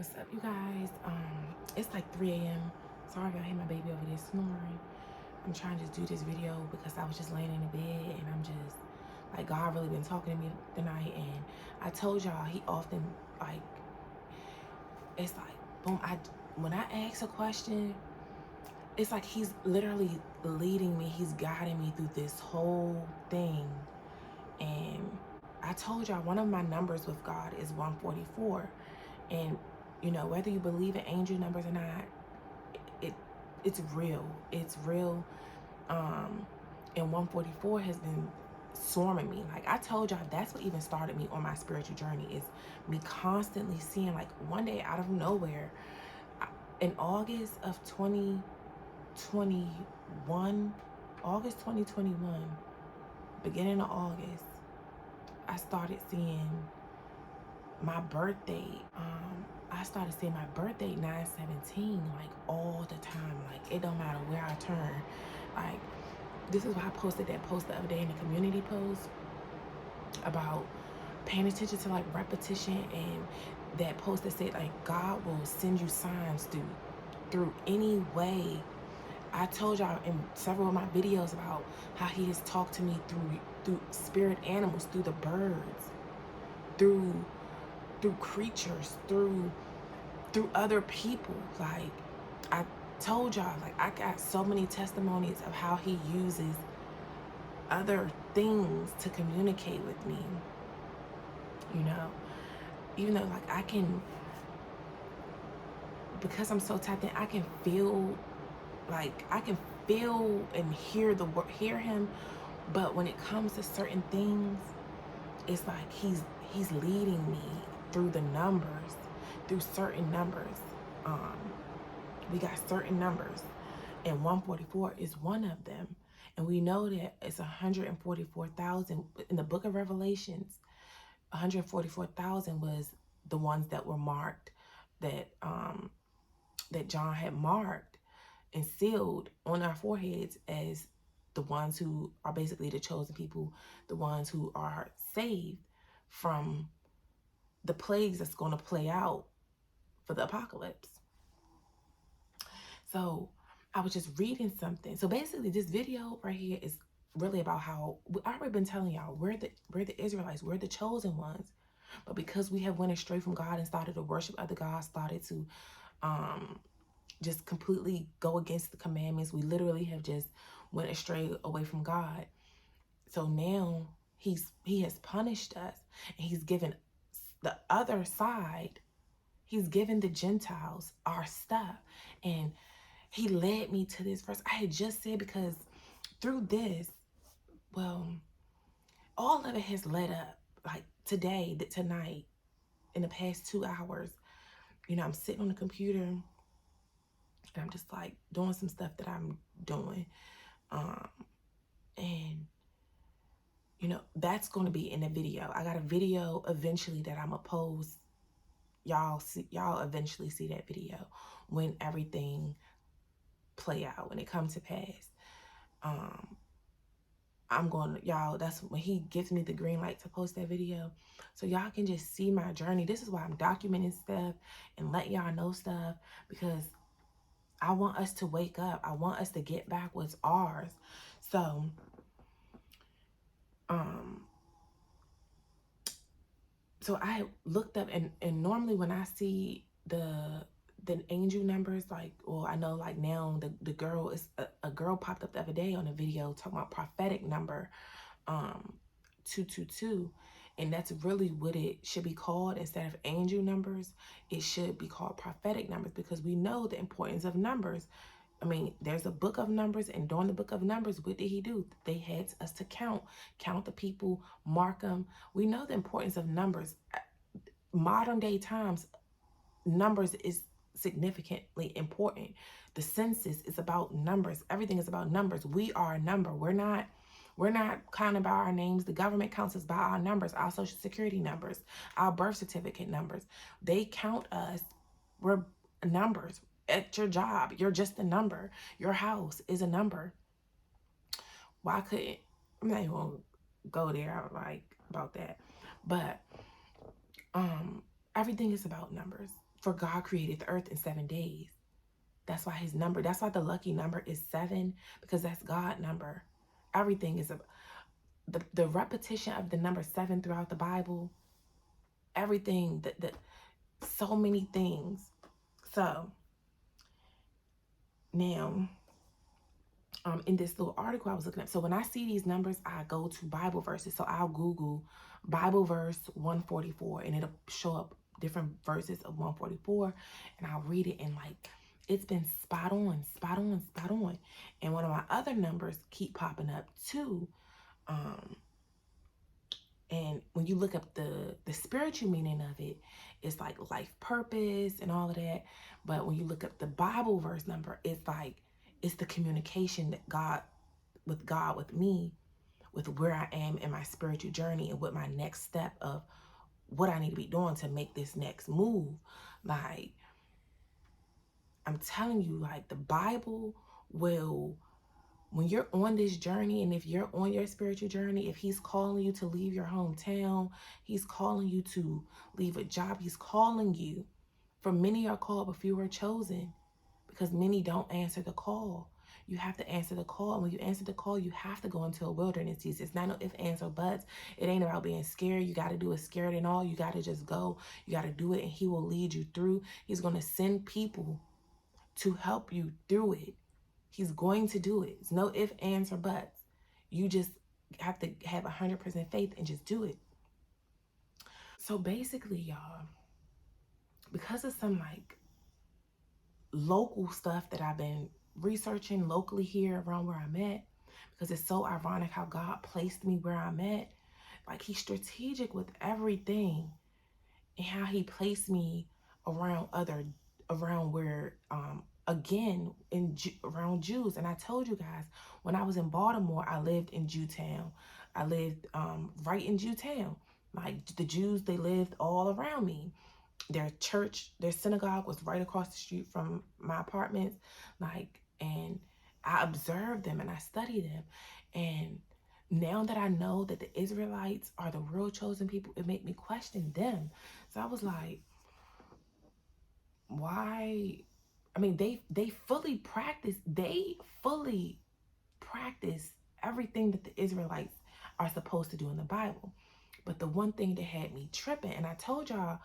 What's up, you guys? It's like 3 a.m. Sorry if I hear my baby over there snoring. I'm trying to just do this video because I was just laying in the bed and I'm just like, God really been talking to me tonight. And I told y'all, he often like, it's like, boom, when I ask a question, it's like he's literally leading me, he's guiding me through this whole thing. And I told y'all one of my numbers with God is 144. And you know, whether you believe in angel numbers or not, it's real. It's real. And 144 has been swarming me. Like I told y'all, that's what even started me on my spiritual journey, is me constantly seeing, like, one day out of nowhere, in August of 2021, August 2021, beginning of August, I started seeing my birthday. I started seeing my birthday 9/17 like all the time. Like it don't matter where I turn. Like this is why I posted that post the other day in the community post about paying attention to like repetition, and that post that said like God will send you signs through any way. I told y'all in several of my videos about how he has talked to me through spirit animals, through the birds, through creatures, through other people. Like I told y'all, like I got so many testimonies of how he uses other things to communicate with me, you know, even though like I can, because I'm so tapped in, I can feel, like I can feel and hear him. But when it comes to certain things, it's like he's leading me through the numbers, through certain numbers. We got certain numbers, and 144 is one of them. And we know that it's 144,000 in the book of Revelations. 144,000 was the ones that were marked, that that John had marked and sealed on our foreheads as the ones who are basically the chosen people, the ones who are saved from the plagues that's going to play out for the apocalypse. So I was just reading something. So basically this video right here is really about how I've already been telling y'all, we're the Israelites, we're the chosen ones. But because we have went astray from God and started to worship other gods, started to just completely go against the commandments, we literally have just went astray away from God. So now he has punished us, and he's given the other side, he's given the Gentiles our stuff. And he led me to this verse. I had just said, because through this, well, all of it has led up, like today, tonight, in the past 2 hours, you know, I'm sitting on the computer and I'm just like doing some stuff that I'm doing. And you know, that's going to be in a video. I got a video eventually that I'm gonna post. Y'all eventually see that video when everything play out, when it comes to pass. I'm going to, y'all, that's when he gives me the green light to post that video, so y'all can just see my journey. This is why I'm documenting stuff and let y'all know stuff, because I want us to wake up. I want us to get back what's ours. So so I looked up, and normally when I see the angel numbers, like, well, I know like now the girl is a girl popped up the other day on a video talking about prophetic number 222, and that's really what it should be called. Instead of angel numbers, it should be called prophetic numbers, because we know the importance of numbers. I mean, there's a book of Numbers, and during the book of Numbers, what did he do? They had us to count the people, mark them. We know the importance of numbers. Modern day times, numbers is significantly important. The census is about numbers. Everything is about numbers. We are a number. We're not counted by our names. The government counts us by our numbers, our social security numbers, our birth certificate numbers. They count us. We're numbers. At your job, you're just a number. Your house is a number. Why couldn't, I'm not even gonna go there like about that, but everything is about numbers. For God created the earth in 7 days. That's why his number, that's why the lucky number is 7, because that's God's number. Everything is the repetition of the number 7 throughout the Bible. Everything, so many things. So now, in this little article I was looking at, so when I see these numbers, I go to Bible verses. So I'll Google Bible verse 144, and it'll show up different verses of 144, and I'll read it, and like, it's been spot on, spot on, spot on. And one of my other numbers keep popping up too. And when you look up the spiritual meaning of it, it's like life purpose and all of that. But when you look up the Bible verse number, it's like, it's the communication that God, with me, with where I am in my spiritual journey, and what my next step of what I need to be doing to make this next move. Like, I'm telling you, like, the Bible will, when you're on this journey, and if you're on your spiritual journey, if he's calling you to leave your hometown, he's calling you to leave a job, he's calling you. For many are called, but few are chosen, because many don't answer the call. You have to answer the call. And when you answer the call, you have to go into a wilderness. It's not no if, ands, or buts. It ain't about being scared. You got to do it scared and all. You got to just go. You got to do it, and he will lead you through. He's going to send people to help you through it. He's going to do it. It's no if, ands, or buts. You just have to have 100% faith and just do it. So basically, y'all, because of some like local stuff that I've been researching locally here around where I'm at, because it's so ironic how God placed me where I'm at. Like, he's strategic with everything, and how he placed me around where, again, around Jews. And I told you guys, when I was in Baltimore, I lived in Jewtown. I lived right in Jewtown. Like, the Jews, they lived all around me. Their church, their synagogue was right across the street from my apartments. Like, and I observed them and I studied them. And now that I know that the Israelites are the real chosen people, it made me question them. So I was like, why? I mean, they fully practice everything that the Israelites are supposed to do in the Bible. But the one thing that had me tripping, and I told y'all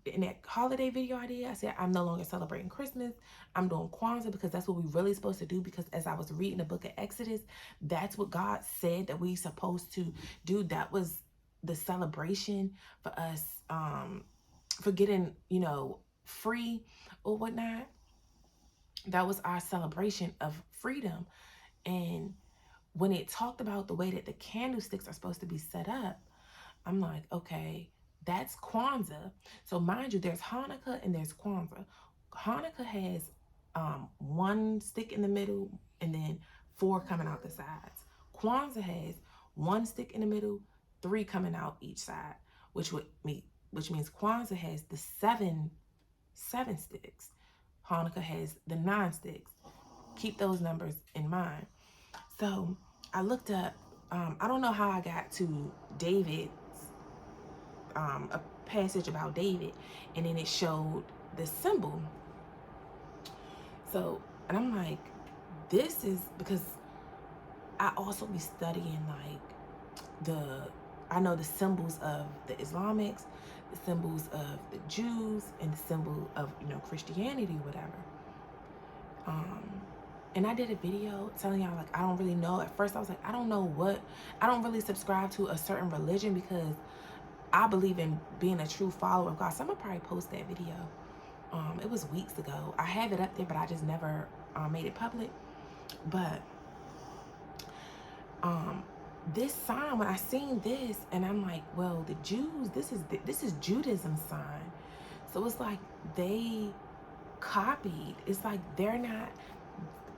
in that holiday video I did, I said, I'm no longer celebrating Christmas. I'm doing Kwanzaa, because that's what we're really supposed to do. Because as I was reading the book of Exodus, that's what God said that we supposed to do. That was the celebration for us, for getting, free or whatnot. That was our celebration of freedom. And when it talked about the way that the candlesticks are supposed to be set up, I'm like, okay, that's Kwanzaa. So mind you, there's Hanukkah and there's Kwanzaa. Hanukkah has 1 stick in the middle and then 4 coming out the sides. Kwanzaa has 1 stick in the middle, 3 coming out each side, which means Kwanzaa has the seven sticks. Hanukkah has the 9 sticks. Keep those numbers in mind. So I looked up, I don't know how I got to David's, a passage about David, and then it showed the symbol. So, and I'm like, this is because I also be studying like I know the symbols of the Islamics, the symbols of the Jews, and the symbol of, Christianity or whatever. And I did a video telling y'all, like, I don't really know. At first I was like, I don't really subscribe to a certain religion, because I believe in being a true follower of God. So I'm gonna probably post that video. It was weeks ago. I have it up there, but I just never made it public. But this sign, when I seen this, and I'm like, well, the Jews, this is Judaism's sign. So it's like they copied. It's like they're not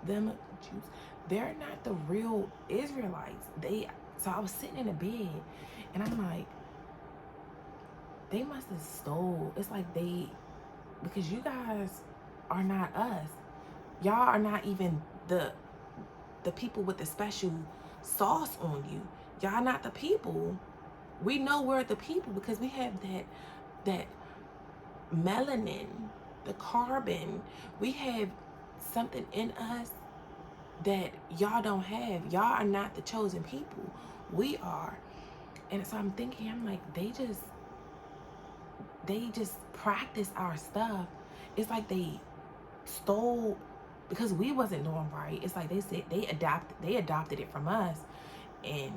them Jews. They're not the real Israelites. So I was sitting in a bed, and I'm like, they must have stole. It's like because you guys are not us. Y'all are not even the people with the special sauce on you. Y'all not the people. We know we're the people because we have that melanin. the carbon. We have something in us that y'all don't have. Y'all are not the chosen people. We are. And so I'm thinking, I'm like, they just practice our stuff. It's like they stole, because we wasn't doing right. It's like they said they adopted it from us, and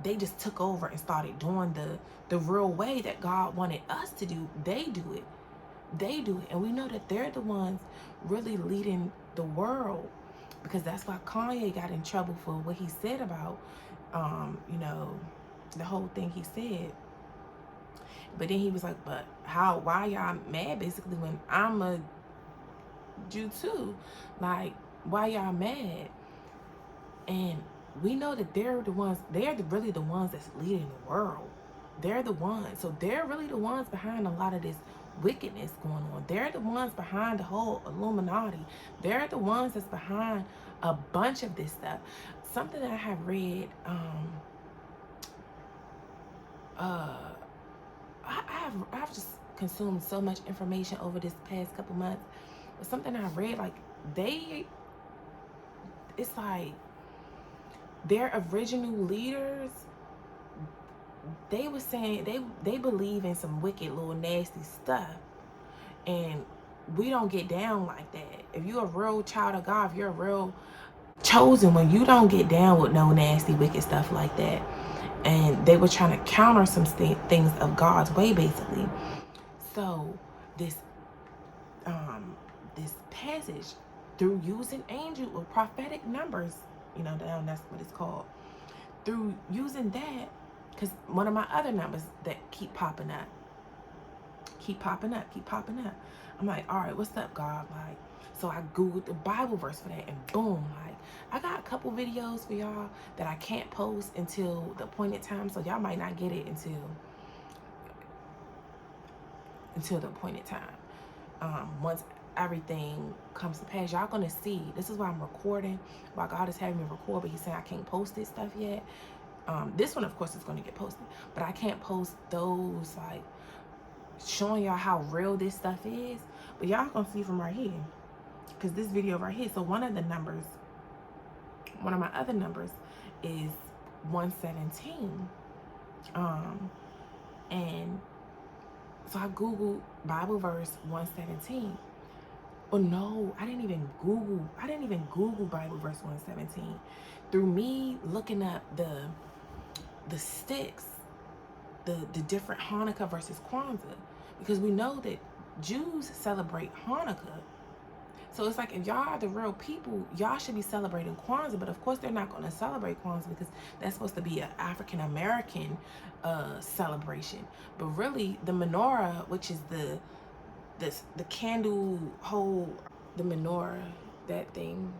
they just took over and started doing the real way that God wanted us to do. They do it. And we know that they're the ones really leading the world, because that's why Kanye got in trouble for what he said about the whole thing he said. But then he was like, but why y'all mad, basically, when I'm a Jew too? Like, why y'all mad? And we know that they're really the ones that's leading the world. They're the ones. So they're really the ones behind a lot of this wickedness going on. They're the ones behind the whole Illuminati. They're the ones that's behind a bunch of this stuff. Something that I have read, I've just consumed so much information over this past couple months. But something I read, like, it's like their original leaders, they were saying they believe in some wicked little nasty stuff, and we don't get down like that. If you're a real child of God, if you're a real chosen one, you don't get down with no nasty wicked stuff like that. And they were trying to counter some things of God's way, basically. So this passage, through using angel or prophetic numbers, that's what it's called, through using that, because one of my other numbers that keep popping up. I'm like, all right, what's up, God? Like, so I Googled the Bible verse for that, and boom, like, I got a couple videos for y'all that I can't post until the appointed time, so y'all might not get it until the appointed time. Once everything comes to pass, y'all gonna see. This is why I'm recording, why God is having me record, but he's saying I can't post this stuff yet. This one, of course, is going to get posted, but I can't post those, like, showing y'all how real this stuff is. But y'all gonna see from right here, because this video right here. So one of my other numbers is 117. And so I Googled Bible verse 117. Oh no, I didn't even Google Bible verse 117. Through me looking up the sticks, the different Hanukkah versus Kwanzaa, because we know that Jews celebrate Hanukkah. So it's like, if y'all are the real people, y'all should be celebrating Kwanzaa. But of course, they're not going to celebrate Kwanzaa because that's supposed to be an African American celebration. But really, the menorah, which is the candle hole, the menorah, that thing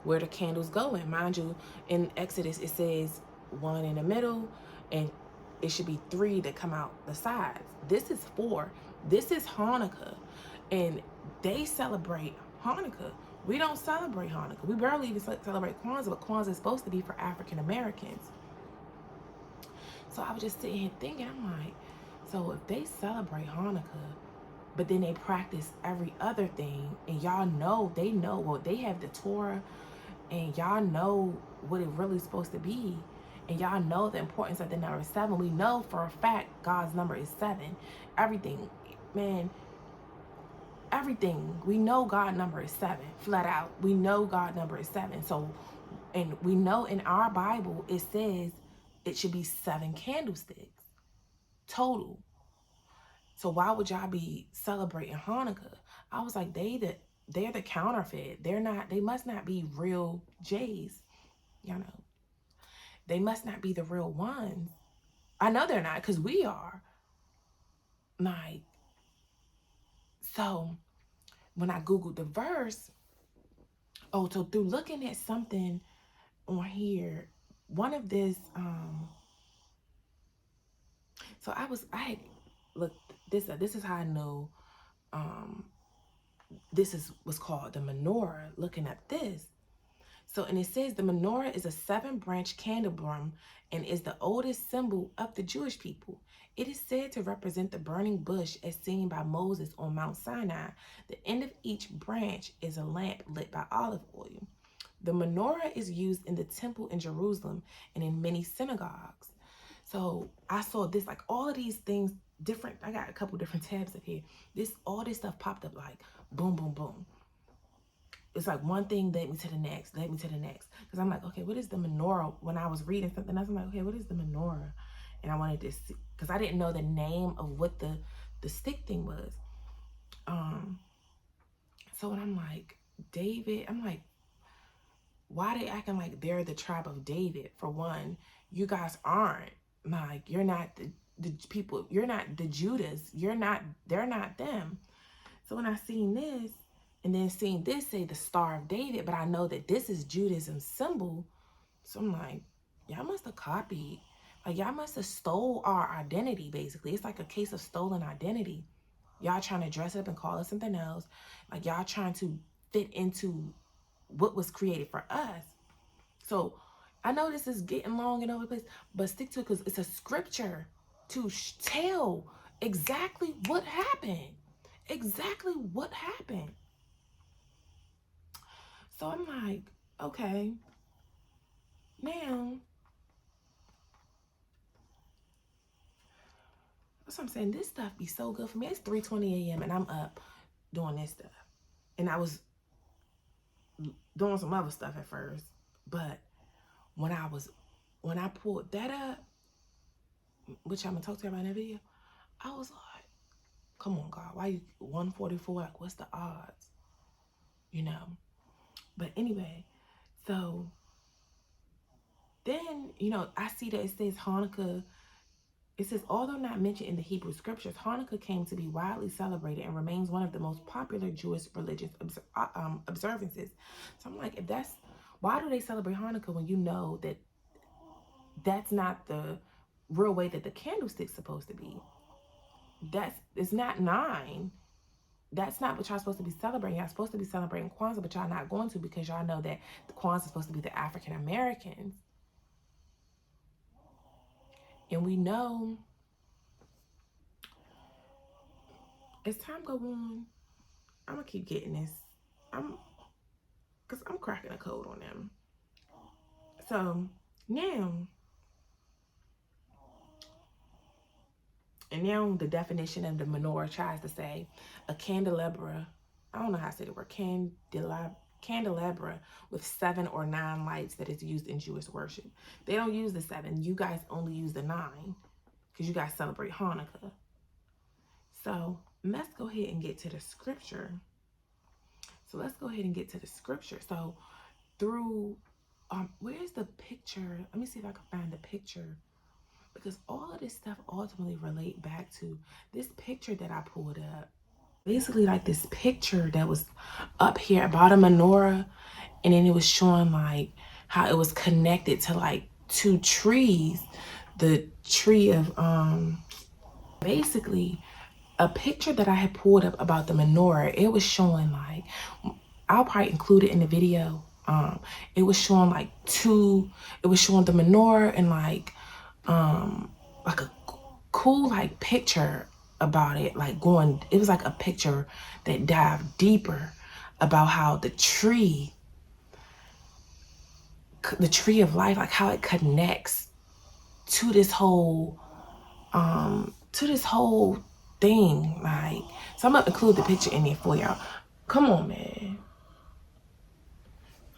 where the candles go in. Mind you, in Exodus it says one in the middle, and it should be 3 that come out the sides. This is 4. This is Hanukkah, and they celebrate Hanukkah. We don't celebrate Hanukkah. We barely even celebrate Kwanzaa, but Kwanzaa is supposed to be for African Americans. So I was just sitting here thinking, I'm like, so if they celebrate Hanukkah, but then they practice every other thing, and y'all know, well, they have the Torah, and y'all know what it really is supposed to be, and y'all know the importance of the number 7. We know for a fact God's number is 7. Everything, man, everything. We know God's number is 7, flat out. We know God's number is 7. So, and we know in our Bible it says it should be 7 candlesticks total. So why would y'all be celebrating Hanukkah? I was like, they're the counterfeit. They must not be real J's. Y'all know. They must not be the real ones. I know they're not, because we are. Like, so when I Googled the verse, so through looking at something on here, one of this, so I had looked, this is how I know, this is what's called the menorah, looking at this. So, and it says the menorah is a 7-branch candelabrum and is the oldest symbol of the Jewish people. It is said to represent the burning bush as seen by Moses on Mount Sinai. The end of each branch is a lamp lit by olive oil. The menorah is used in the temple in Jerusalem and in many synagogues. So I saw this, like all of these things different. I got a couple different tabs up here. All this stuff popped up like boom, boom, boom. It's like one thing led me to the next, led me to the next. Because I'm like, okay, what is the menorah? When I was reading something else, I'm like, okay, what is the menorah? And I wanted to see, because I didn't know the name of what the stick thing was. So when I'm like, David, I'm like, why they acting like they're the tribe of David? For one, you guys aren't. Like, you're not the people, you're not the Judas. They're not them. So when I seen this, and then seeing this say the Star of David, but I know that this is Judaism's symbol. So I'm like, y'all must have copied. Like, y'all must have stole our identity, basically. It's like a case of stolen identity. Y'all trying to dress up and call it something else. Like, y'all trying to fit into what was created for us. So I know this is getting long and over the place, but stick to it because it's a scripture to tell exactly what happened. Exactly what happened. So I'm like, okay, now, that's what I'm saying. This stuff be so good for me. It's 3:20 a.m. and I'm up doing this stuff. And I was doing some other stuff at first, but when I pulled that up, which I'm gonna talk to you about in that video, I was like, come on, God, why you 144? Like, what's the odds? You know? But anyway, so then, I see that it says Hanukkah. It says, although not mentioned in the Hebrew scriptures, Hanukkah came to be widely celebrated and remains one of the most popular Jewish religious observances. So I'm like, why do they celebrate Hanukkah when you know that that's not the real way that the candlestick's supposed to be? It's not 9. That's not what y'all supposed to be celebrating. Y'all supposed to be celebrating Kwanzaa, but y'all not going to because y'all know that the Kwanzaa is supposed to be the African Americans. And we know as time go on, I'm gonna keep getting this. Because I'm cracking a code on them. So now, the definition of the menorah tries to say a candelabra. I don't know how to say the word candelabra with 7 or 9 lights that is used in Jewish worship. They don't use the 7. You guys only use the 9 because you guys celebrate Hanukkah. So let's go ahead and get to the scripture. So through, where's the picture? Let me see if I can find the picture. Because all of this stuff ultimately relate back to this picture that I pulled up. Basically like this picture that was up here about a menorah. And then it was showing like how it was connected to like 2 trees. The tree of, basically a picture that I had pulled up about the menorah. It was showing like, I'll probably include it in the video. It was showing like it was showing the menorah and like a cool like picture about it, like it was like a picture that dived deeper about how the tree of life, like how it connects to this whole thing. Like, so I'm gonna include the picture in there for y'all. Come on, man.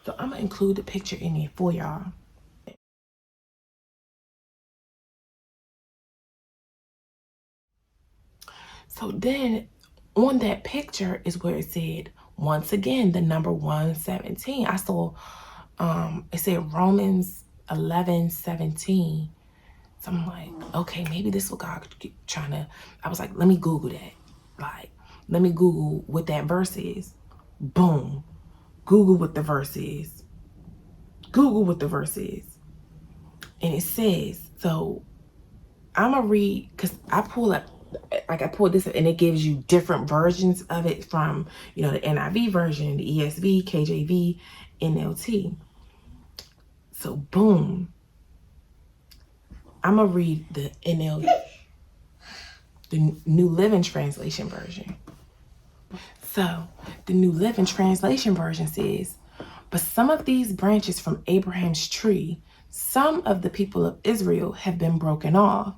So I'm gonna include the picture in there for y'all. So then on that picture is where it said, once again, the number 117. I saw, it said Romans 11:17. So I'm like, okay, maybe this is what God trying to, I was like, let me Google that. Like, let me Google what that verse is. Boom. Google what the verse is. And it says, so I'm going to read, because I pulled this up and it gives you different versions of it from, the NIV version, the ESV, KJV, NLT. So boom, I'm going to read the NLT, the New Living Translation version. So the New Living Translation version says, but some of these branches from Abraham's tree, some of the people of Israel have been broken off,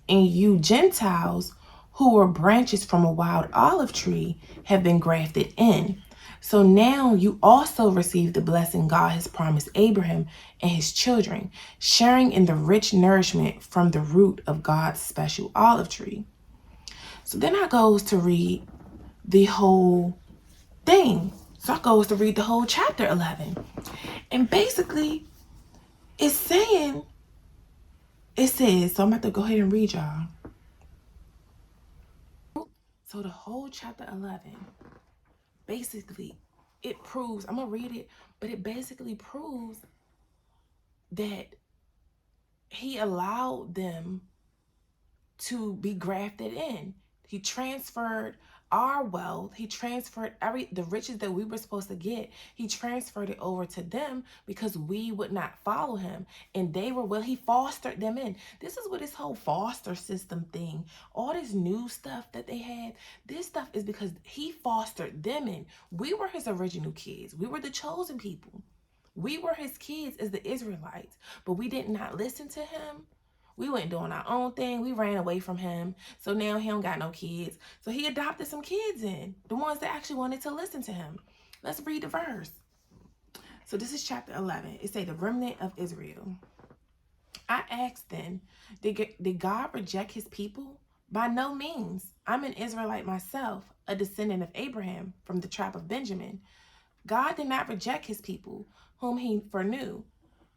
and you Gentiles who were branches from a wild olive tree have been grafted in. So now you also receive the blessing God has promised Abraham and his children, sharing in the rich nourishment from the root of God's special olive tree. So then I goes to read the whole thing. So I goes to read the whole chapter 11. And basically, it says, so I'm about to go ahead and read y'all. So the whole chapter 11, basically, it proves, I'm going to read it, but it basically proves that he allowed them to be grafted in. He transferred our wealth. He transferred the riches that we were supposed to get. He transferred it over to them because we would not follow him. And they were, well, he fostered them in. This is what this whole foster system thing, all this new stuff that they had, this stuff is because he fostered them in. We were his original kids. We were the chosen people. We were his kids as the Israelites, but we did not listen to him. We went doing our own thing. We ran away from him. So now he don't got no kids. So he adopted some kids in, the ones that actually wanted to listen to him. Let's read the verse. So this is chapter 11. It say the remnant of Israel. I asked then, did God reject his people? By no means. I'm an Israelite myself, a descendant of Abraham from the tribe of Benjamin. God did not reject his people, whom he foreknew.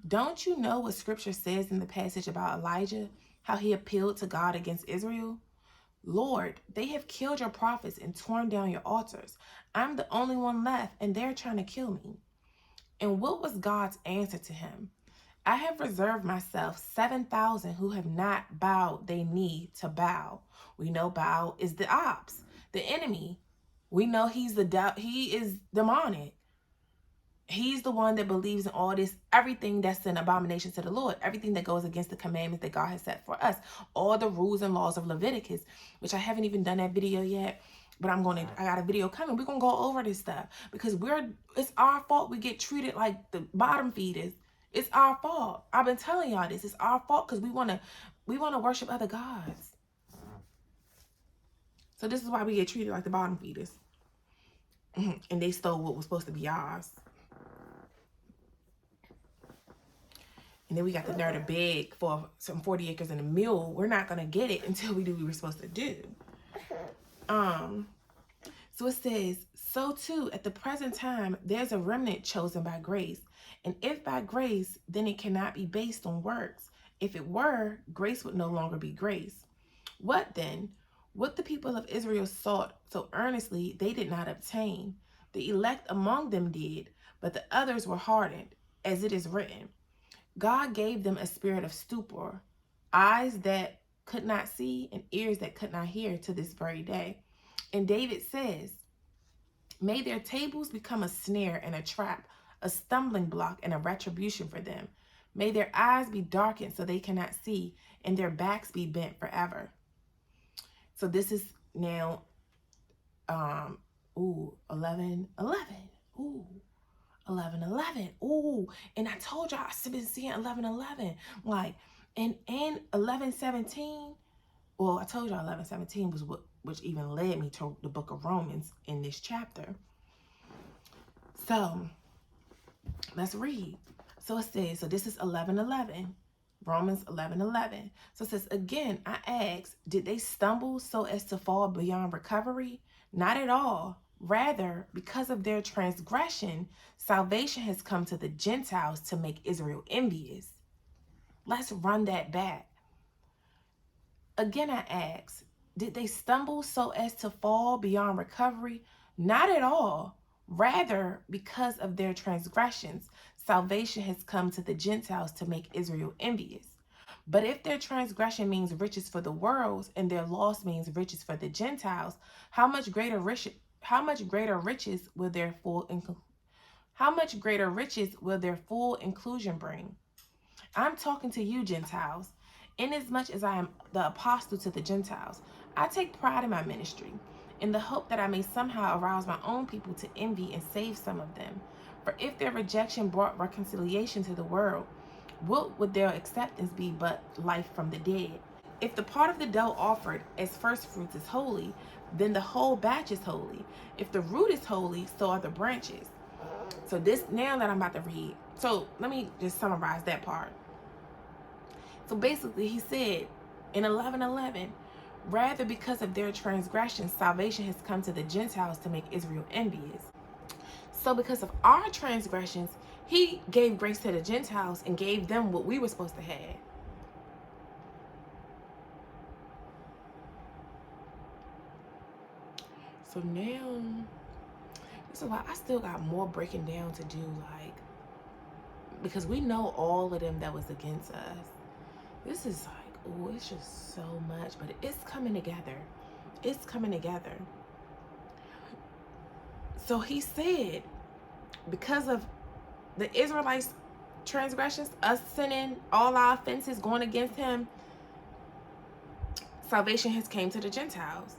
Don't you know what scripture says in the passage about Elijah, how he appealed to God against Israel? Lord, they have killed your prophets and torn down your altars. I'm the only one left, and they're trying to kill me. And what was God's answer to him? I have reserved myself 7,000 who have not bowed their knee to Baal. We know Baal is the ops, the enemy. We know he is demonic. He's the one that believes in all this, everything that's an abomination to the Lord, everything that goes against the commandments that God has set for us, all the rules and laws of Leviticus, which I haven't even done that video yet, but I got a video coming. We're going to go over this stuff because it's our fault we get treated like the bottom feeders. It's our fault. I've been telling y'all this. It's our fault because we want to worship other gods. So this is why we get treated like the bottom feeders. And they stole what was supposed to be ours. And then we got the nerve to beg for some 40 acres and a mule. We're not going to get it until we do what we're supposed to do. So it says, so too, at the present time, there's a remnant chosen by grace. And if by grace, then it cannot be based on works. If it were, grace would no longer be grace. What then? What the people of Israel sought so earnestly, they did not obtain. The elect among them did, but the others were hardened, as it is written. God gave them a spirit of stupor, eyes that could not see and ears that could not hear to this very day. And David says, may their tables become a snare and a trap, a stumbling block and a retribution for them. May their eyes be darkened so they cannot see, and their backs be bent forever. So this is now 11:11. Ooh. 11:11. Ooh, and I told y'all I've been seeing 11:11. Like, and 11:17. Well, I told y'all 11:17 was which even led me to the book of Romans in this chapter. So let's read. So it says, so this is 11:11. Romans 11:11. So it says, again, I ask, did they stumble so as to fall beyond recovery? Not at all. Rather, because of their transgression, salvation has come to the Gentiles to make Israel envious. Let's run that back. Again, I ask, did they stumble so as to fall beyond recovery? Not at all. Rather, because of their transgressions, salvation has come to the Gentiles to make Israel envious. But if their transgression means riches for the world and their loss means riches for the Gentiles, how much greater riches will their full inclusion bring? I'm talking to you, Gentiles. Inasmuch as I am the apostle to the Gentiles, I take pride in my ministry, in the hope that I may somehow arouse my own people to envy and save some of them. For if their rejection brought reconciliation to the world, what would their acceptance be but life from the dead? If the part of the dough offered as first fruits is holy, then the whole batch is holy. If the root is holy, so are the branches. So this now that I'm about to read, so let me just summarize that part. So basically he said in 11:11, rather because of their transgressions, salvation has come to the Gentiles to make Israel envious. So because of our transgressions, he gave grace to the Gentiles and gave them what we were supposed to have. So now, this is why I still got more breaking down to do, like, because we know all of them that was against us. This is like, oh, it's just so much, but it's coming together. It's coming together. So he said, because of the Israelites' transgressions, us sinning, all our offenses going against him, salvation has came to the Gentiles.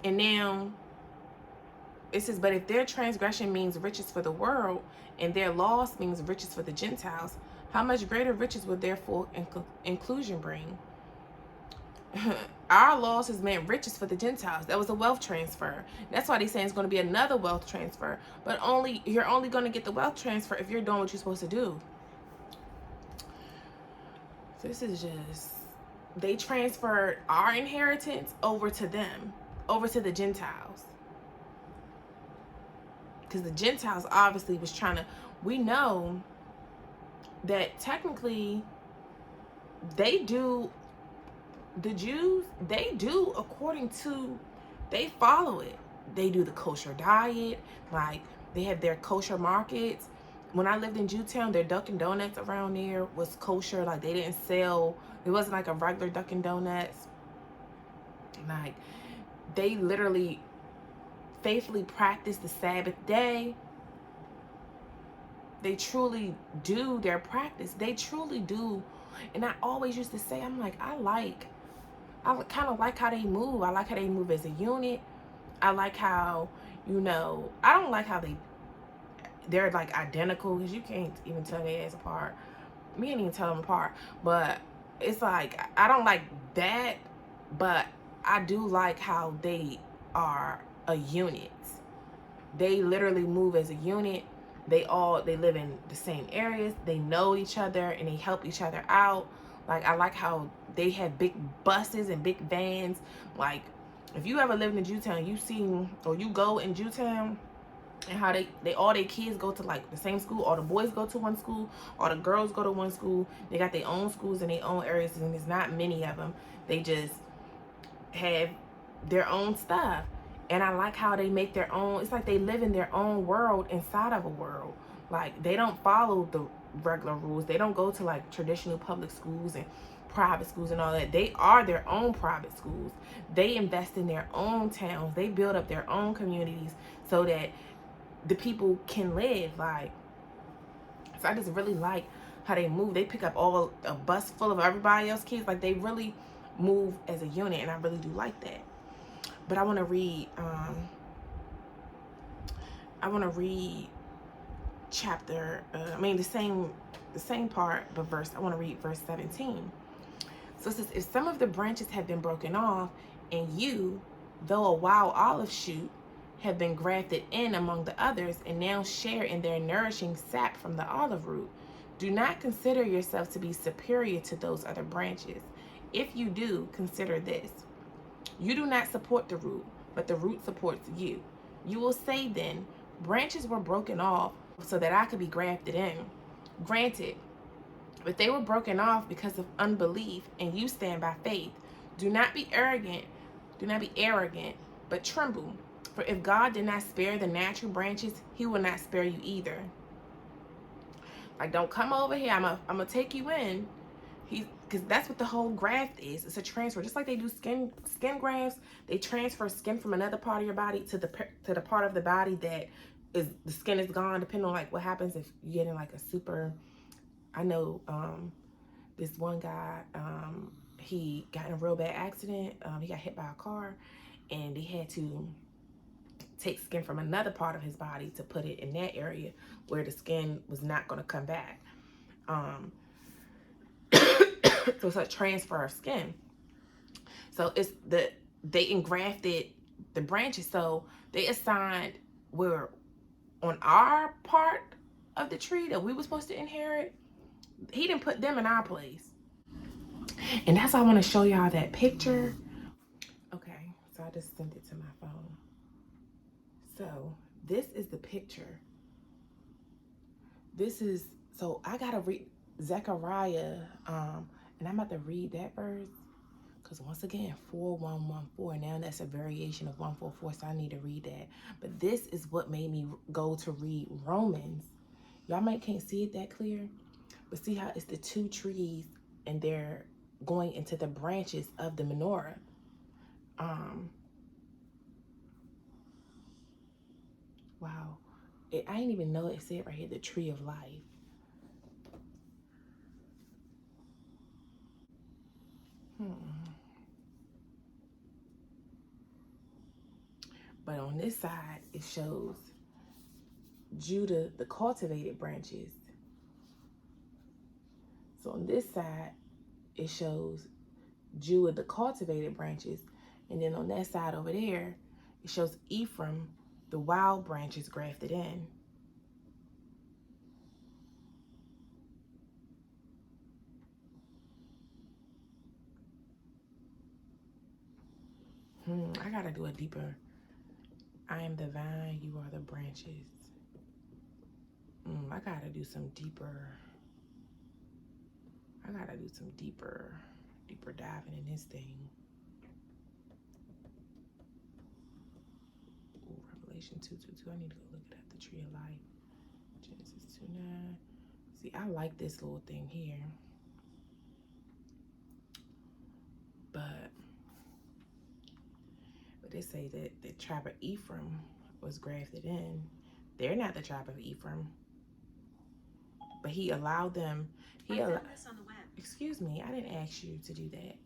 And now it says, but if their transgression means riches for the world and their loss means riches for the Gentiles, how much greater riches would therefore inclusion bring? Our loss has meant riches for the Gentiles. That was a wealth transfer. That's why they're saying it's going to be another wealth transfer. But you're only going to get the wealth transfer if you're doing what you're supposed to do. This is just, they transferred our inheritance over to them, over to the Gentiles. Because the Gentiles obviously was trying to, we know that technically they do, the Jews, they do according to, they follow it. They do the kosher diet, like they have their kosher markets. When I lived in Jewtown, their Dunkin' Donuts around there was kosher. Like they didn't sell, it wasn't like a regular Dunkin' Donuts. Like they literally faithfully practice the Sabbath day. They truly do their practice. They truly do. And I always used to say, I'm like, I kind of like how they move. I like how they move as a unit. I like how, you know, I don't like how they're like identical, because you can't even tell their ass apart. Me ain't even tell them apart. But it's like, I don't like that, but I do like how they are a unit. They literally move as a unit. They live in the same areas. They know each other and they help each other out. Like, I like how they have big buses and big vans. Like, if you ever lived in Jewtown, you seen, or you go in Jewtown, and how they all their kids go to like the same school. All the boys go to one school, all the girls go to one school. They got their own schools in their own areas, and there's not many of them. They just have their own stuff. And I like how they make their own, it's like they live in their own world inside of a world. Like, they don't follow the regular rules. They don't go to like traditional public schools and private schools and all that. They are their own private schools. They invest in their own towns. They build up their own communities so that the people can live. Like, so I just really like how they move. They pick up a bus full of everybody else's kids. Like, they really move as a unit, and I really do like that. But I want to read chapter, the same part, but I want to read verse 17. So it says, if some of the branches have been broken off, and you, though a wild olive shoot, have been grafted in among the others, and now share in their nourishing sap from the olive root, do not consider yourself to be superior to those other branches. If you do, consider this. You do not support the root, but the root supports you. You will say then, branches were broken off so that I could be grafted in. Granted, but they were broken off because of unbelief, and you stand by faith. Do not be arrogant, but tremble. For if God did not spare the natural branches, he will not spare you either. Like, don't come over here. I'm gonna take you in. Because that's what the whole graft is. It's a transfer. Just like they do skin grafts, they transfer skin from another part of your body to the part of the body that is, the skin is gone, depending on like what happens if you get in like a super I know this one guy, he got in a real bad accident. He got hit by a car, and they had to take skin from another part of his body to put it in that area where the skin was not going to come back. So it's a transfer of skin. So they engrafted the branches. So they assigned where on our part of the tree that we were supposed to inherit, he didn't put them in our place. And that's why I want to show y'all that picture. Okay, so I just sent it to my phone. So this is the picture. So I gotta read Zechariah, and I'm about to read that verse, because once again, 4114, now that's a variation of 144, so I need to read that. But this is what made me go to read Romans. Y'all can't see it that clear, but see how it's the two trees and they're going into the branches of the menorah. Wow. I didn't even know it said right here, the tree of life. But on this side, it shows Judah, the cultivated branches. So on this side, it shows Judah, the cultivated branches. And then on that side over there, it shows Ephraim, the wild branches grafted in. I gotta do a deeper. I am the vine, you are the branches. I gotta do some deeper. Deeper diving in this thing. Ooh, Revelation 2:22. I need to go look at the tree of life. Genesis 2:9. See, I like this little thing here. But they say that the tribe of Ephraim was grafted in. They're not the tribe of Ephraim. But he allowed them. I found this on the web. Excuse me, I didn't ask you to do that.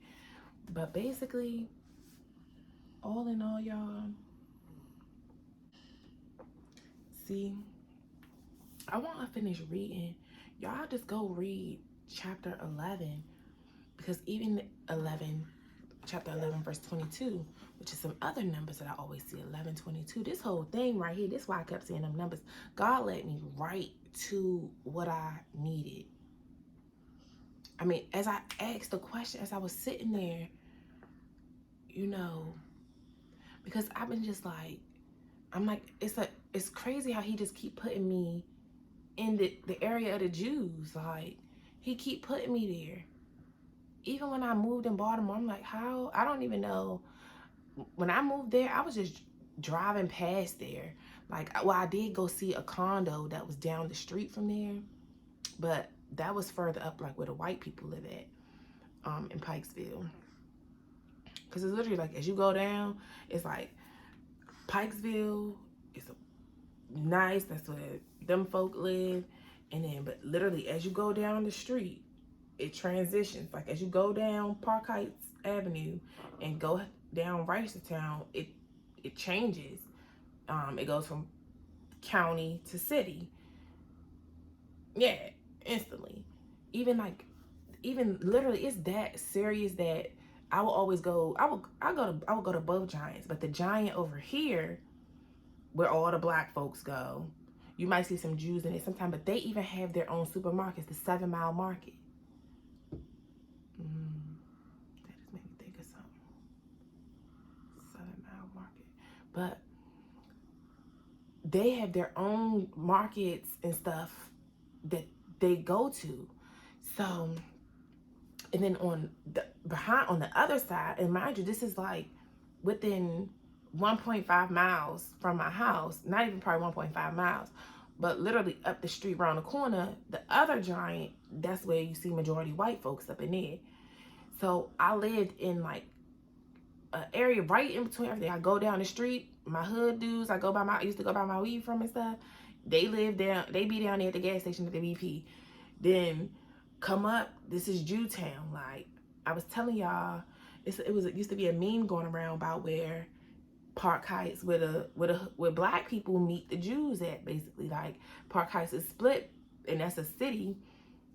But basically, all in all, y'all, see, I want to finish reading. Y'all just go read chapter 11, because even chapter 11, verse 22, which is some other numbers that I always see, 11, 22. This whole thing right here, this is why I kept seeing them numbers. God led me right to what I needed. I mean, as I asked the question, as I was sitting there, you know, because I've been just like, I'm like, it's crazy how he just keep putting me in the area of the Jews. Like, he keep putting me there. Even when I moved in Baltimore, I'm like, how? I don't even know. When I moved there, I was just driving past there. Like, well, I did go see a condo that was down the street from there, but that was further up, like where the white people live at, in Pikesville. Because it's literally like, as you go down, it's like Pikesville is nice. That's where them folk live. And then, but literally, as you go down the street, it transitions. Like, as you go down Park Heights Avenue and go down Reisterstown, it changes. It goes from county to city. Yeah, instantly. Even literally, it's that serious that I will always go. I will go to both Giants, but the Giant over here, where all the black folks go, you might see some Jews in it sometimes, but they even have their own supermarkets, the 7 Mile Market. That just made me think of something. 7 Mile Market. But they have their own markets and stuff that they go to. So, and then on the other side, and mind you, this is like within 1.5 miles from my house, not even probably 1.5 miles, but literally up the street around the corner, the other Giant, that's where you see majority white folks up in there. So I lived in like an area right in between everything. I go down the street, my hood dudes, I used to go buy my weed from and stuff. They live down, they be down there at the gas station at the BP. Then come up, this is Jewtown. Like I was telling y'all, it used to be a meme going around about where Park Heights, where black people meet the Jews at, basically. Like Park Heights is split, and that's a city,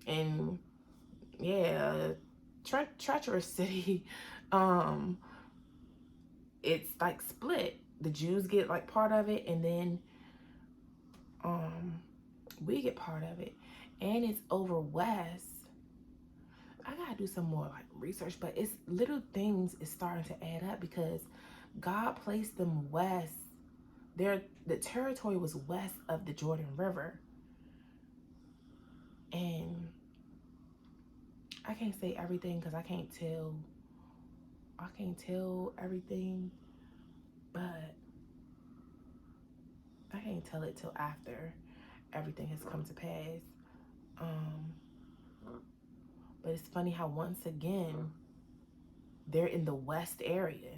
and yeah, treacherous city. It's like split. The Jews get like part of it, and then we get part of it, and it's over west. I gotta do some more like research, but it's little things is starting to add up because God placed them west. The territory was west of the Jordan River, and I can't say everything because I can't tell everything, but I can't tell it till after everything has come to pass. But it's funny how once again they're in the west area.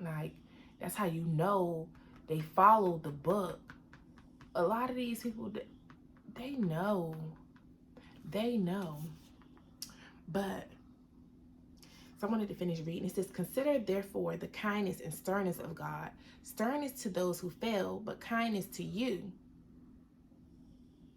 Like that's how you know they follow the book. A lot of these people, they know. But so I wanted to finish reading. It says, "Consider therefore the kindness and sternness of God. Sternness to those who fail, but kindness to you."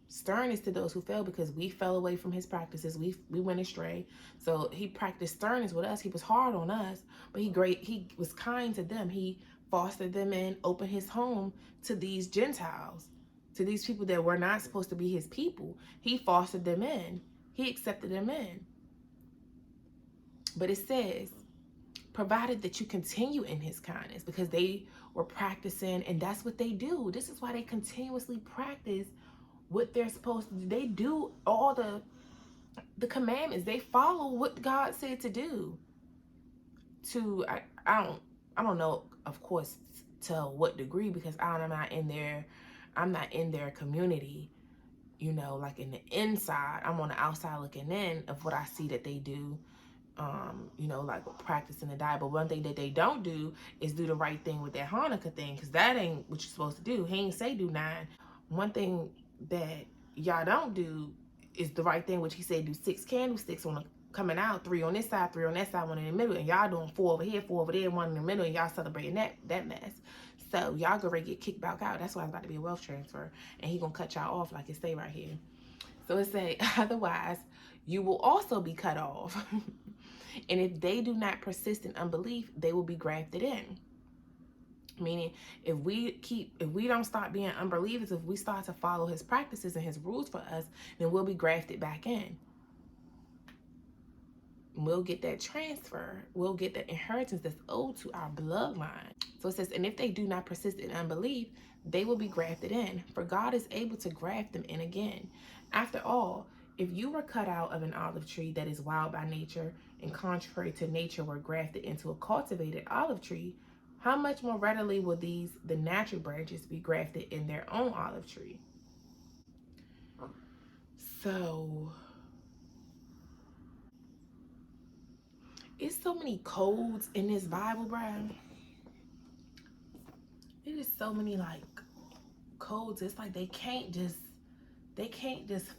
Sternness to those who fell because we fell away from his practices. We went astray. So he practiced sternness with us. He was hard on us, but he was kind to them. He fostered them and opened his home to these Gentiles, to these people that were not supposed to be his people. He fostered them in. He accepted them in. But it says, provided that you continue in his kindness, because they were practicing, and that's what they do. This is why they continuously practice what they're supposed to do. They do all the commandments. They follow what God said to do. I don't know, of course, to what degree, because I'm not in their community, like in the inside. I'm on the outside looking in of what I see that they do. Like practicing the diet. But one thing that they don't do is do the right thing with that Hanukkah thing, because that ain't what you're supposed to do. He ain't say do 9. One thing that y'all don't do is the right thing, which he said do 6 candlesticks on coming out, 3 on this side, 3 on that side, 1 in the middle, and y'all doing 4 over here, 4 over there, 1 in the middle, and y'all celebrating that mess. So y'all go ready to get kicked back out. That's why it's about to be a wealth transfer, and he gonna cut y'all off like it say right here. So it say, otherwise you will also be cut off. And if they do not persist in unbelief, they will be grafted in. Meaning, if we don't start being unbelievers, if we start to follow his practices and his rules for us, then we'll be grafted back in. We'll get that transfer. We'll get the inheritance that's owed to our bloodline. So it says, and if they do not persist in unbelief, they will be grafted in. For God is able to graft them in again. After all, if you were cut out of an olive tree that is wild by nature, and contrary to nature were grafted into a cultivated olive tree, how much more readily will the natural branches be grafted in their own olive tree? So it's so many codes in this Bible, bro. It is so many like codes. It's like they can't just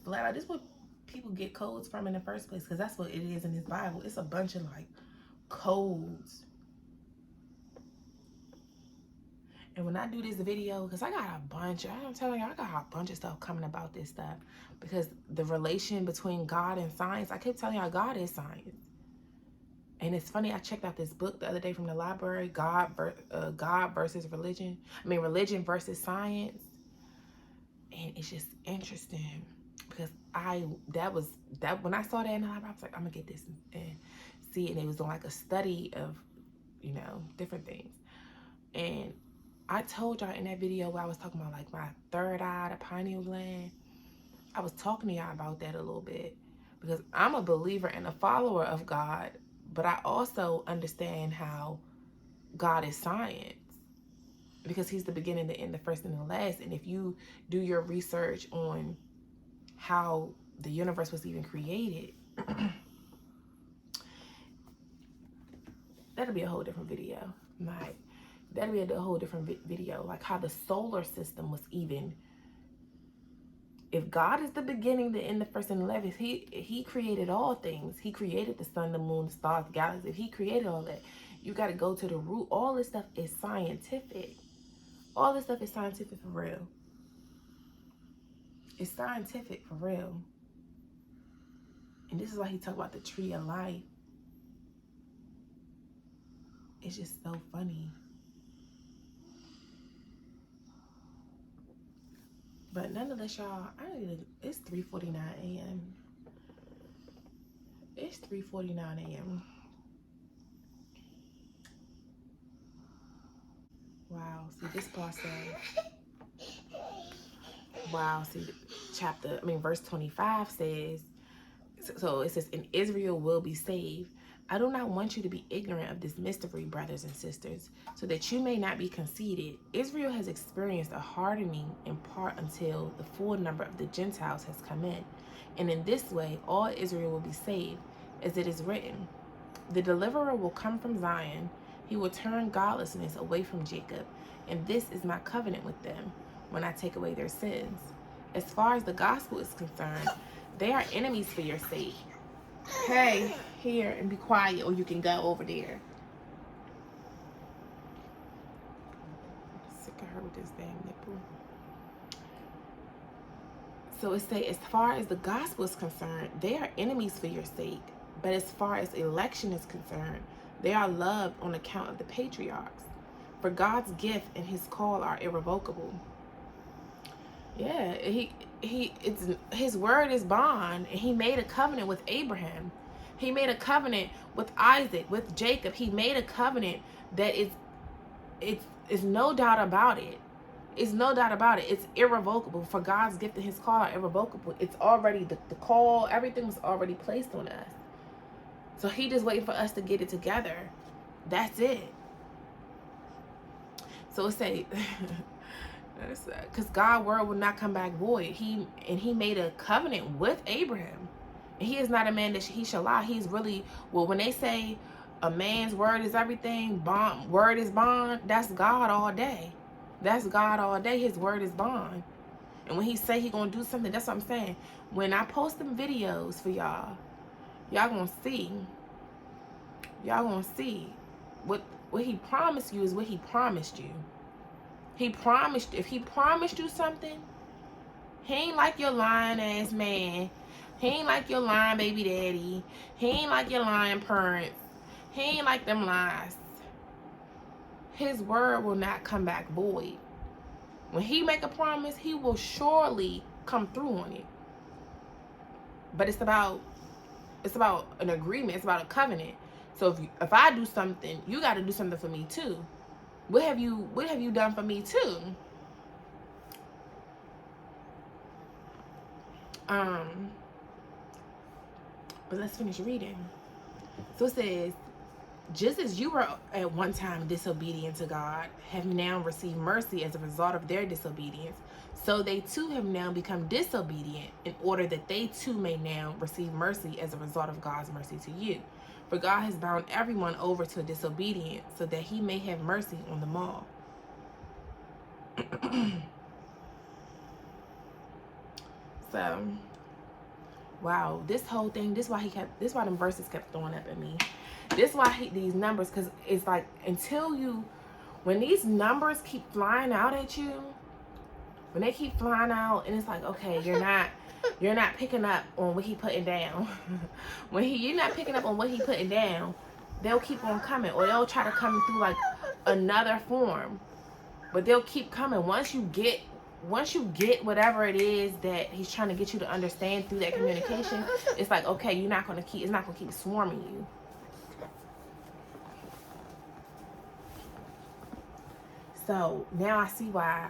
flat out. This is what people get codes from in the first place, because that's what it is in this Bible. It's a bunch of like codes. And when I do this video, because I got a bunch, I'm telling you, I got a bunch of stuff coming about this stuff, because the relation between God and science, I keep telling y'all, God is science. And it's funny, I checked out this book the other day from the library, God versus religion. Religion versus science. And it's just interesting, because when I saw that in the library, I was like, I'm gonna get this and see it. And it was on like a study of, different things. And I told y'all in that video where I was talking about like my third eye, the pineal gland, I was talking to y'all about that a little bit, because I'm a believer and a follower of God, but I also understand how God is science, because he's the beginning, the end, the first and the last. And if you do your research on how the universe was even created, that'll be a whole different video. Like, that'll be a whole different video, like how the solar system was even If God is the beginning, the end, the first, and the last, if he created all things, he created the sun, the moon, the stars, the galaxies. If he created all that, you got to go to the root. All this stuff is scientific. All this stuff is scientific for real. It's scientific for real. And this is why he talked about the tree of life. It's just so funny. But nonetheless, y'all, it's 3:49 a.m. It's 3:49 a.m. Wow, see this part says, wow, see verse 25 says, so it says, and Israel will be saved. I do not want you to be ignorant of this mystery, brothers and sisters, so that you may not be conceited. Israel has experienced a hardening in part until the full number of the Gentiles has come in. And in this way, all Israel will be saved, as it is written, the deliverer will come from Zion. He will turn godlessness away from Jacob. And this is my covenant with them when I take away their sins. As far as the gospel is concerned, they are enemies for your sake. Hey, here and be quiet, or you can go over there. I'm sick of her with this damn nipple. So it says, as far as the gospel is concerned, they are enemies for your sake. But as far as election is concerned, they are loved on account of the patriarchs. For God's gift and his call are irrevocable. Yeah, his word is bond, and he made a covenant with Abraham. He made a covenant with Isaac, with Jacob. He made a covenant that it's no doubt about it. It's no doubt about it. It's irrevocable. For God's gift and his call are irrevocable. It's already, the call, everything was already placed on us. So he just waiting for us to get it together. That's it. So it say, because God's word will not come back void. He made a covenant with Abraham. And he is not a man that he shall lie. He's really, well, when they say a man's word is everything, word is bond, that's God all day. That's God all day. His word is bond. And when he say he gonna do something, that's what I'm saying. When I post them videos for y'all, y'all gonna see. Y'all gonna see what he promised you is what he promised you. He promised, if he promised you something, he ain't like your lying ass man. He ain't like your lying baby daddy. He ain't like your lying parents. He ain't like them lies. His word will not come back void. When he make a promise, he will surely come through on it. But it's about an agreement. It's about a covenant. So if I do something, you got to do something for me too. What have you done for me too? But let's finish reading. So it says, just as you were at one time disobedient to God, have now received mercy as a result of their disobedience, so they too have now become disobedient, in order that they too may now receive mercy as a result of God's mercy to you. For God has bound everyone over to disobedience, so that he may have mercy on them all. So, wow, this whole thing, this why them verses kept throwing up at me. This why these numbers, because it's like, when these numbers keep flying out at you, when they keep flying out, and it's like, okay, you're not picking up on what he putting down. When you're not picking up on what he putting down, they'll keep on coming, or they'll try to come through like another form, but they'll keep coming. Once you get whatever it is that he's trying to get you to understand through that communication, it's like, okay, it's not gonna keep swarming you. So now I see why,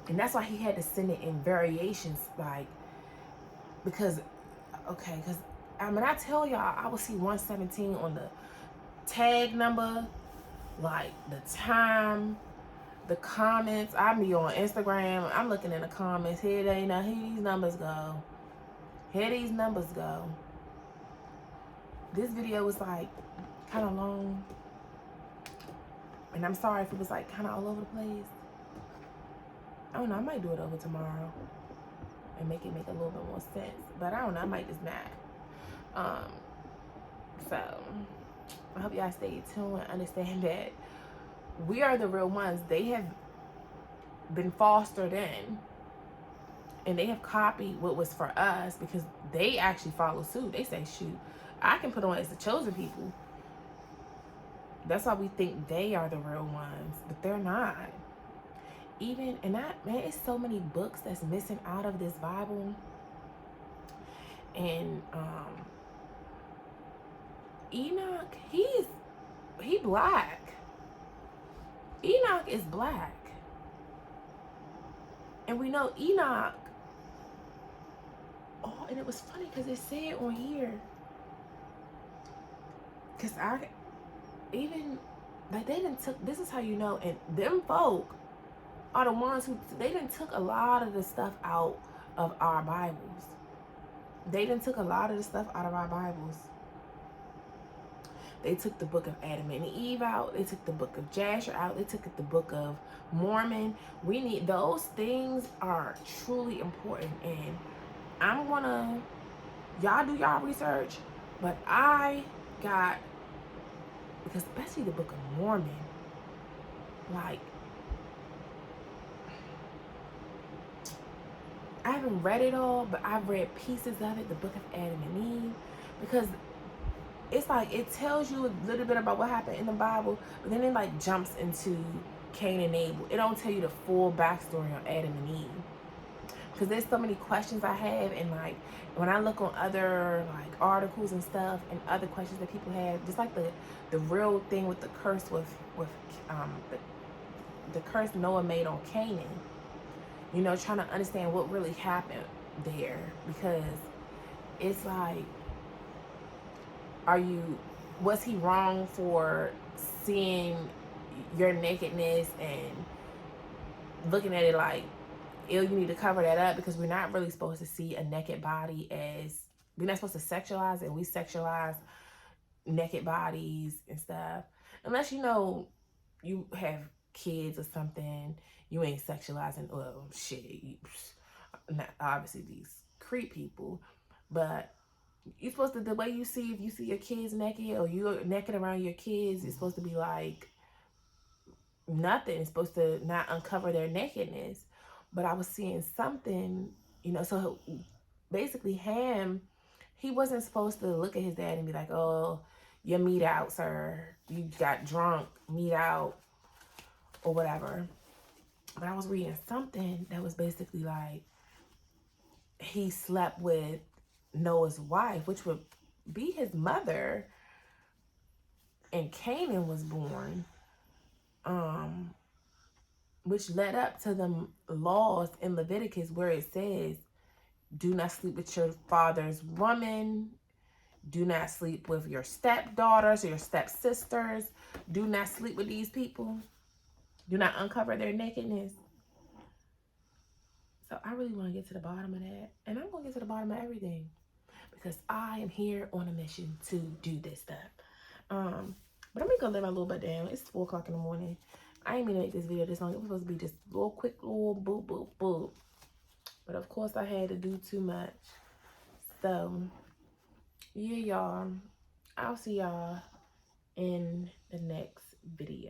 and that's why he had to send it in variations, like, because when I tell y'all, I will see 117 on the tag number, like the time, the comments. I be on Instagram, I'm looking in the comments, here these numbers go. Here these numbers go. This video was like kind of long, and I'm sorry if it was like kind of all over the place. I don't know, I might do it over tomorrow and make it make a little bit more sense. But I don't know, I might just not. So I hope y'all stay tuned and understand that we are the real ones. They have been fostered in, and they have copied what was for us, because they actually follow suit. They say, shoot, I can put on as the chosen people. That's why we think they are the real ones, but they're not. Even, and that, man, it's so many books that's missing out of this Bible. And Enoch, he black. Enoch is black. And we know Enoch. Oh, and it was funny because it said on here. Because like they didn't took, this is how you know, and them folk are the ones who, they didn't took a lot of the stuff out of our Bibles. They didn't took a lot of the stuff out of our Bibles. They took the book of Adam and Eve out. They took the book of Jasher out. They took the book of Mormon. We need, those things are truly important. And I'm gonna, y'all do y'all research, but I got, because especially the book of Mormon, like, I haven't read it all, but I've read pieces of it, the book of Adam and Eve, because it's like, it tells you a little bit about what happened in the Bible, but then it like jumps into Cain and Abel. It don't tell you the full backstory on Adam and Eve. Because there's so many questions I have, and like when I look on other like articles and stuff, and other questions that people have, just like the real thing with the curse with the curse Noah made on Canaan. You know, trying to understand what really happened there, because it's like, was he wrong for seeing your nakedness and looking at it like, ew, you need to cover that up? Because we're not really supposed to see a naked body as, we're not supposed to sexualize it. We sexualize naked bodies and stuff. Unless, you know, you have kids or something, you ain't sexualizing, well, shit, not obviously these creep people, but you're supposed to, the way you see, if you see your kids naked or you're naked around your kids, it's supposed to be like nothing. It's supposed to not uncover their nakedness. But I was seeing something, you know, so basically Ham, he wasn't supposed to look at his dad and be like, oh, you're meat out, sir. You got drunk, meat out, or whatever. But I was reading something that was basically like, he slept with Noah's wife, which would be his mother, and Canaan was born, which led up to the laws in Leviticus where it says, do not sleep with your father's woman, do not sleep with your stepdaughters or your stepsisters, do not sleep with these people, do not uncover their nakedness. So I really want to get to the bottom of that, and I'm going to get to the bottom of everything, because I am here on a mission to do this stuff. But I'm gonna go lay my little butt down. It's 4 o'clock in the morning. I ain't mean to make this video this long. It was supposed to be just a little quick, little boop, boop, boop. But of course I had to do too much. So, yeah, y'all. I'll see y'all in the next video.